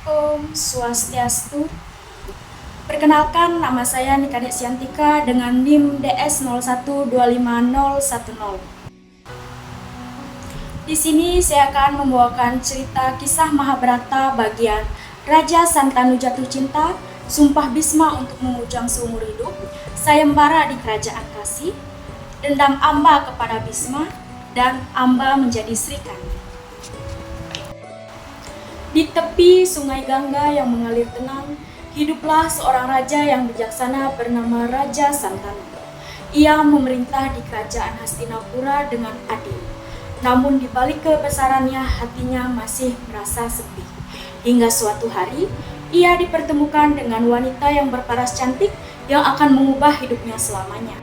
Om Swastiastu. Perkenalkan, nama saya Nikadek Siantika dengan NIM DS01250110. Di sini saya akan membawakan cerita kisah Mahabharata bagian Raja Santanu jatuh cinta, Sumpah Bisma untuk memujang seumur hidup, sayembara di kerajaan Kasih, dendam Amba kepada Bisma, dan Amba menjadi Sri Kandi. Di tepi sungai Gangga yang mengalir tenang, hiduplah seorang raja yang bijaksana bernama Raja Santanu. Ia memerintah di kerajaan Hastinapura dengan adil. Namun di balik kebesarannya, hatinya masih merasa sepi. Hingga suatu hari, ia dipertemukan dengan wanita yang berparas cantik yang akan mengubah hidupnya selamanya.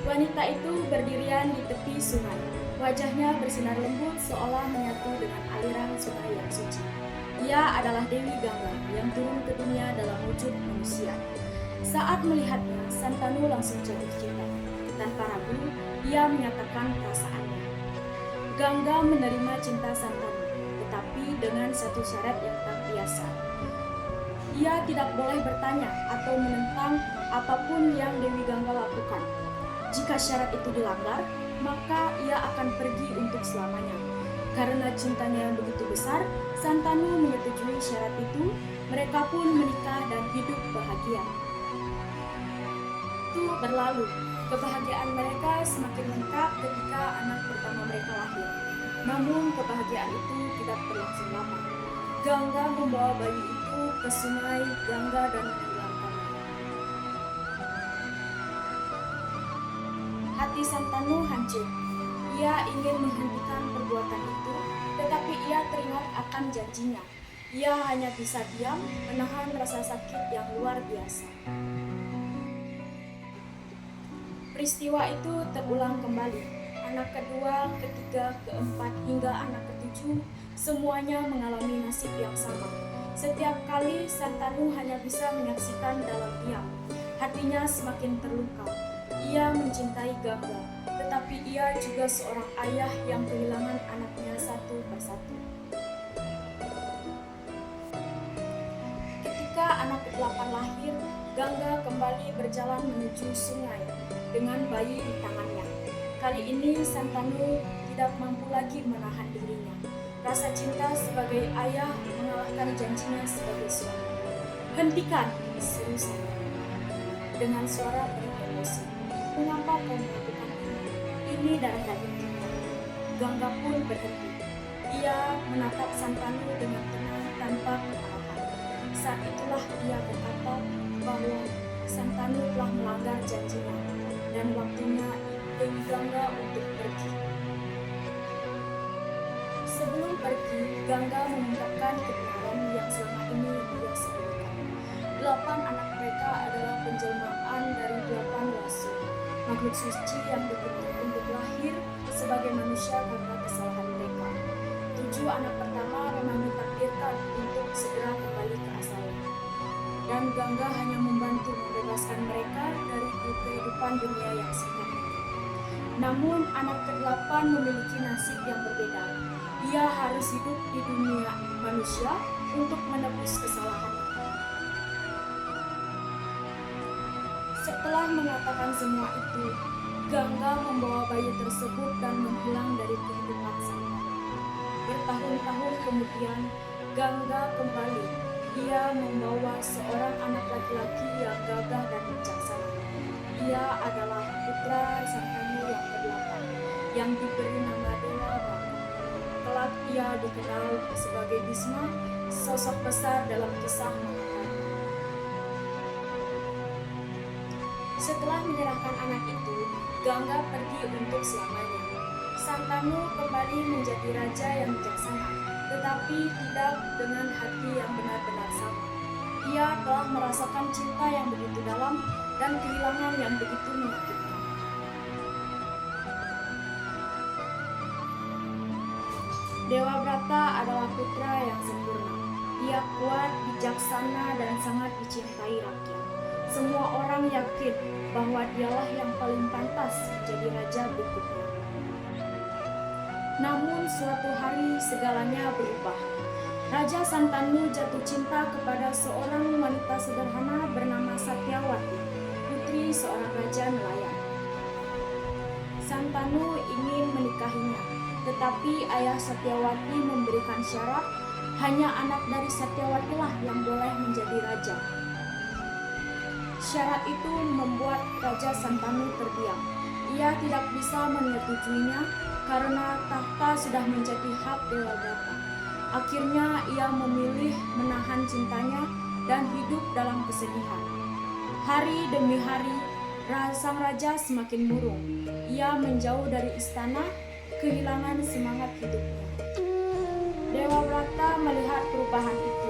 Wanita itu berdirian di tepi sungai. Wajahnya bersinar lembut seolah menyatu dengan aliran sungai yang suci. Ia adalah Dewi Gangga yang turun ke dunia dalam wujud manusia. Saat melihatnya, Santanu langsung jatuh cinta. Tanpa ragu, ia menyatakan perasaannya. Gangga menerima cinta Santanu, tetapi dengan satu syarat yang tak biasa. Ia tidak boleh bertanya atau menentang apapun yang Dewi Gangga lakukan. Jika syarat itu dilanggar, maka ia akan pergi untuk selamanya. Karena cintanya yang begitu besar, Santanu menyetujui syarat itu. Mereka pun menikah dan hidup bahagia. Itu berlalu. Kebahagiaan mereka semakin lengkap ketika anak pertama mereka lahir. Namun kebahagiaan itu tidak berlangsung lama. Gangga membawa bayi itu ke sungai Gangga dan menenggelamkannya. Hati Santanu hancur. Ia ingin menghentikan perbuatan itu, tetapi ia teringat akan janjinya. Ia hanya bisa diam, menahan rasa sakit yang luar biasa. Peristiwa itu terulang kembali. Anak kedua, ketiga, keempat, hingga anak ketujuh, semuanya mengalami nasib yang sama. Setiap kali Santanu hanya bisa menyaksikan dalam diam. Hatinya semakin terluka. Ia mencintai Gangga, tetapi ia juga seorang ayah yang kehilangan anaknya satu persatu. Ketika anak ke-8 lahir, Gangga kembali berjalan menuju sungai dengan bayi di tangannya. Kali ini Santanu tidak mampu lagi menahan dirinya. Rasa cinta sebagai ayah mengalahkan janjinya sebagai suami. "Hentikan!" seru Santanu dengan suara penuh emosi. "Mengapa kau melakukan ini? Ini darah daging kita." Gangga pun berhenti. Ia menatap Santanu dengan tenang tanpa kemarahan. Saat itulah ia berkata bahwa Santanu telah melanggar janjinya dan waktunya Dewi Gangga untuk pergi. Sebelum pergi, Gangga mengungkapkan kebenaran yang selama ini ia sembunyikan. 8 anak mereka adalah penjelmaan dari 8 rasul, makhluk suci yang dibentuk untuk lahir sebagai manusia karena kesalahan mereka. 7 anak pertama memang ditakdirkan untuk segera kembali ke asalnya, dan Gangga hanya membantu membebaskan mereka dari kehidupan dunia yang singkat ini. Namun anak ke-8 memiliki nasib yang berbeda. Ia harus hidup di dunia manusia untuk menebus kesalahannya. Setelah mengatakan semua itu, Gangga membawa bayi tersebut dan menghilang dari kehidupan Santanu. Bertahun-tahun kemudian, Gangga kembali. Ia membawa seorang anak laki-laki yang gagah dan bijaksana. Ia adalah putra Santanu yang ke-8, yang diberi nama Dewa Brata. Kelak ia dikenal sebagai Bisma, sosok besar dalam kisah Mahabharata. Setelah menyerahkan anak itu, Gangga pergi untuk selamanya. Santanu kembali menjadi raja yang bijaksana, tetapi tidak dengan hati yang benar-benar sama. Ia telah merasakan cinta yang begitu dalam dan kehilangan yang begitu menyakitkan. Dewa Brata adalah putra yang sempurna. Ia kuat, bijaksana, dan sangat dicintai rakyat. Semua orang yakin bahwa dialah yang paling pantas menjadi raja berikutnya. Namun suatu hari segalanya berubah. Raja Santanu jatuh cinta kepada seorang wanita sederhana bernama Satyawati, putri seorang raja nelayan. Santanu ingin menikahinya, tetapi ayah Satyawati memberikan syarat hanya anak dari Satyawati lah yang boleh menjadi raja. Syarat itu membuat Raja Santanu terdiam. Ia tidak bisa menyetujuinya karena tahta sudah menjadi hak Dewabrata. Akhirnya ia memilih menahan cintanya dan hidup dalam kesedihan. Hari demi hari, sang raja semakin murung. Ia menjauh dari istana, kehilangan semangat hidupnya. Dewabrata melihat perubahan itu.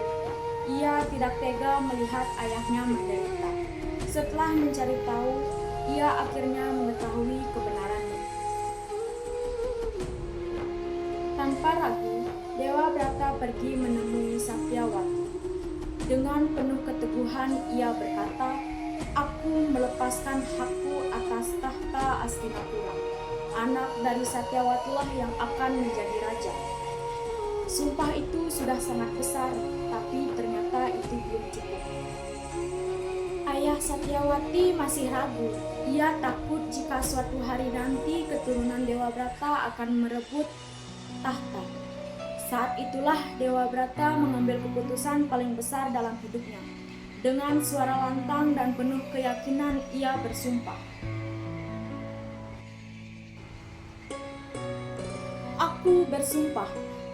Ia tidak tega melihat ayahnya menderita. Setelah mencari tahu, ia akhirnya mengetahui kebenarannya. Tanpa ragu, Dewabrata pergi menemui Satyawati. Dengan penuh keteguhan ia berkata, "Aku melepaskan hakku atas tahta Astinapura. Anak dari Satyawati lah yang akan menjadi raja." Sumpah itu sudah sangat besar, tapi ternyata itu belum cukup. Ayah Satyawati masih ragu. Ia takut jika suatu hari nanti keturunan Dewabrata akan merebut tahta. Saat itulah Dewabrata mengambil keputusan paling besar dalam hidupnya. Dengan suara lantang dan penuh keyakinan ia bersumpah. "Aku bersumpah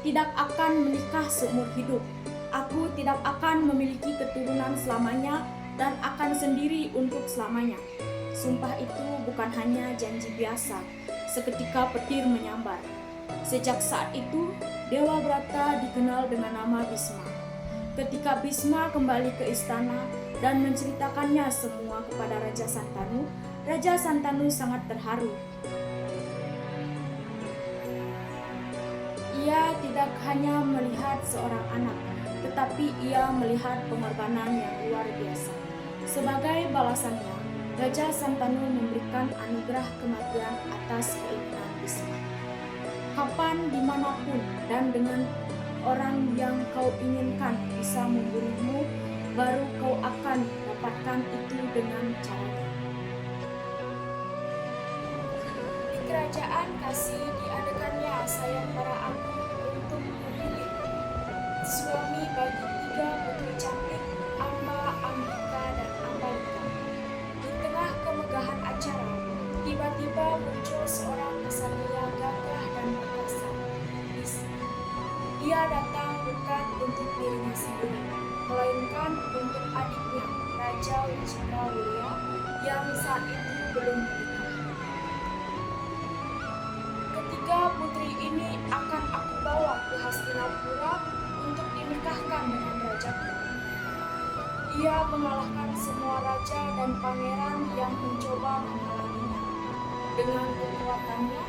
tidak akan menikah seumur hidup. Aku tidak akan memiliki keturunan selamanya dan akan sendiri untuk selamanya." Sumpah itu bukan hanya janji biasa, seketika petir menyambar. Sejak saat itu, Dewabrata dikenal dengan nama Bisma. Ketika Bisma kembali ke istana dan menceritakannya semua kepada Raja Santanu sangat terharu. Ia tidak hanya melihat seorang anak, tetapi ia melihat pengorbanan yang luar biasa. Sebagai balasannya, Raja Santanu memberikan anugerah kematian atas keinginan Bisma. "Kapan, dimanapun, dan dengan orang yang kau inginkan bisa membunuhmu, baru kau akan dapatkan itu dengan caranya." Di kerajaan Kasi diadakannya sayembara agung untuk memilih suami bagi 3 putri cantik, Amba, Ambika, dan Ambalika. Di tengah kemegahan acara, tiba-tiba muncul seorang kesatria gagah dan perkasa, Bisma. Ia datang bukan untuk dirinya sendiri, melainkan untuk adiknya, Raja Wicitrawirya, yang saat itu belum menikah. "Ketiga putri ini akan aku bawa ke Hastinapura untuk dinikahkan dengan rajaku." Ia mengalahkan semua raja dan pangeran yang mencoba menghalanginya. Dengan kekuatannya,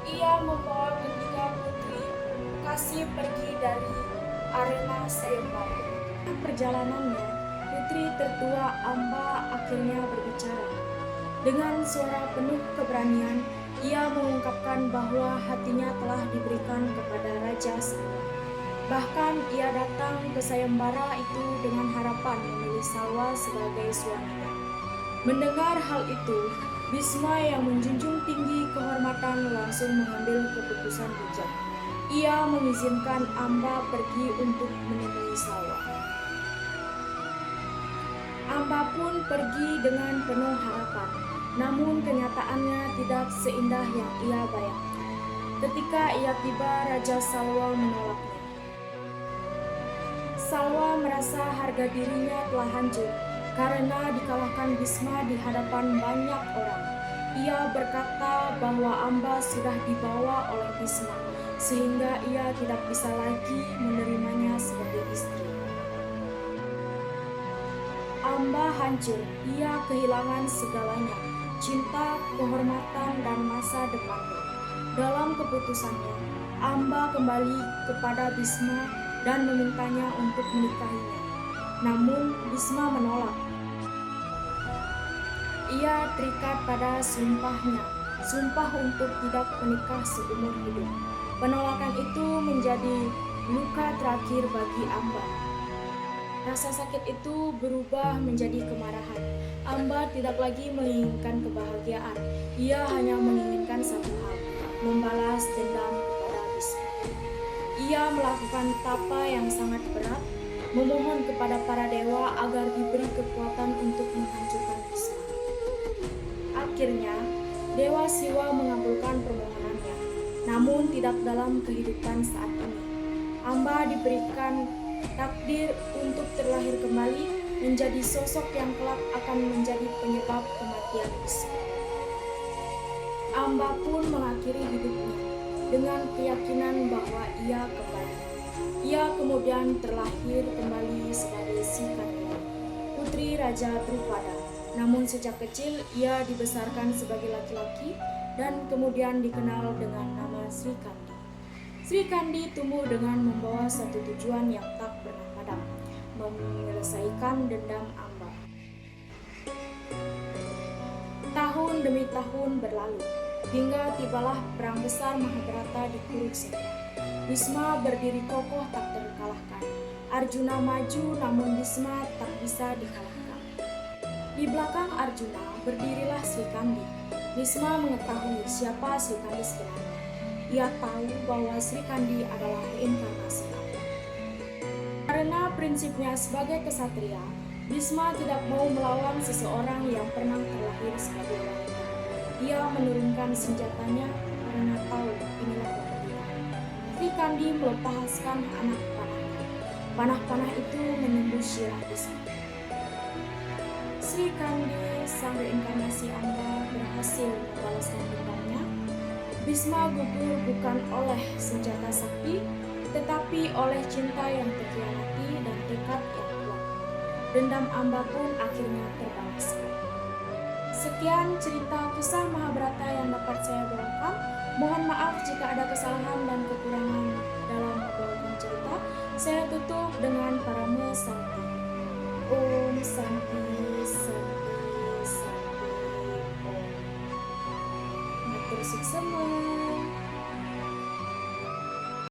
ia membawa ketiga putri Kasi pergi dari arena sayembara. Perjalanannya, putri tertua Amba akhirnya berbicara. Dengan suara penuh keberanian, ia mengungkapkan bahwa hatinya telah diberikan kepada Raja Salwa. Bahkan ia datang ke sayembara itu dengan harapan memilih Salwa sebagai suaminya. Mendengar hal itu, Bisma yang menjunjung tinggi kehormatan langsung mengambil keputusan bijak. Ia mengizinkan Amba pergi untuk menemui Salwa. Amba pun pergi dengan penuh harapan, namun kenyataannya tidak seindah yang ia bayangkan. Ketika ia tiba, Raja Salwa menolaknya. Salwa merasa harga dirinya telah hancur karena dikalahkan Bisma di hadapan banyak orang. Ia berkata bahwa Amba sudah dibawa oleh Bisma, sehingga ia tidak bisa lagi menerimanya sebagai istri. Amba hancur, ia kehilangan segalanya, cinta, kehormatan, dan masa depannya. Dalam keputusannya, Amba kembali kepada Bisma dan memintanya untuk menikahinya. Namun Bisma menolak. Ia terikat pada sumpahnya, sumpah untuk tidak menikah seumur hidup. Penolakan itu menjadi luka terakhir bagi Amba. Rasa sakit itu berubah menjadi kemarahan. Amba tidak lagi menginginkan kebahagiaan. Ia hanya menginginkan satu hal, membalas dendam kepada Bisma. Ia melakukan tapa yang sangat berat, memohon kepada para dewa agar diberi kekuatan untuk menghancurkan Bisma. Akhirnya, Dewa Siwa mengabulkan permohonannya, namun tidak dalam kehidupan saat ini. Amba diberikan takdir untuk terlahir kembali menjadi sosok yang kelak akan menjadi penyebab kematian Bisma. Amba pun mengakhiri hidupnya dengan keyakinan bahwa ia kembali. Ia kemudian terlahir kembali sebagai Si Kandi, putri Raja Drupada. Namun sejak kecil ia dibesarkan sebagai laki-laki dan kemudian dikenal dengan nama Sri Kandi. Sri Kandi tumbuh dengan membawa satu tujuan yang tak pernah padam, menyelesaikan dendam Amba. Tahun demi tahun berlalu, hingga tibalah perang besar Mahabharata di Kurukshetra. Bisma berdiri kokoh tak terkalahkan. Arjuna maju namun Bisma tak bisa dikalahkan. Di belakang Arjuna berdirilah Sri Kandi. Bisma mengetahui siapa Sri Kandi sebenarnya. Ia tahu bahwa Sri Kandi adalah reinkarnasi Allah. Karena prinsipnya sebagai kesatria, Bisma tidak mau melawan seseorang yang pernah terlahir sebagai wanita. Ia menurunkan senjatanya karena tahu inilah kepentingan. Sri Kandi melepaskan anak panahnya. Panah-panah itu menembus syirah Bisma. Sri Kandi, sang reinkarnasi Amba, berhasil membalaskan dendamnya. Bisma gugur bukan oleh senjata sakti, tetapi oleh cinta yang terkhianati dan tekad yang kuat. Dendam Amba pun akhirnya terbalaskan. Sekian cerita kisah Mahabharata yang dapat saya bawakan. Mohon maaf jika ada kesalahan dan kekurangan dalam membawakan cerita. Saya tutup dengan Parama Santi. Om Santi, Santi, Santi, Om. Matur suksema.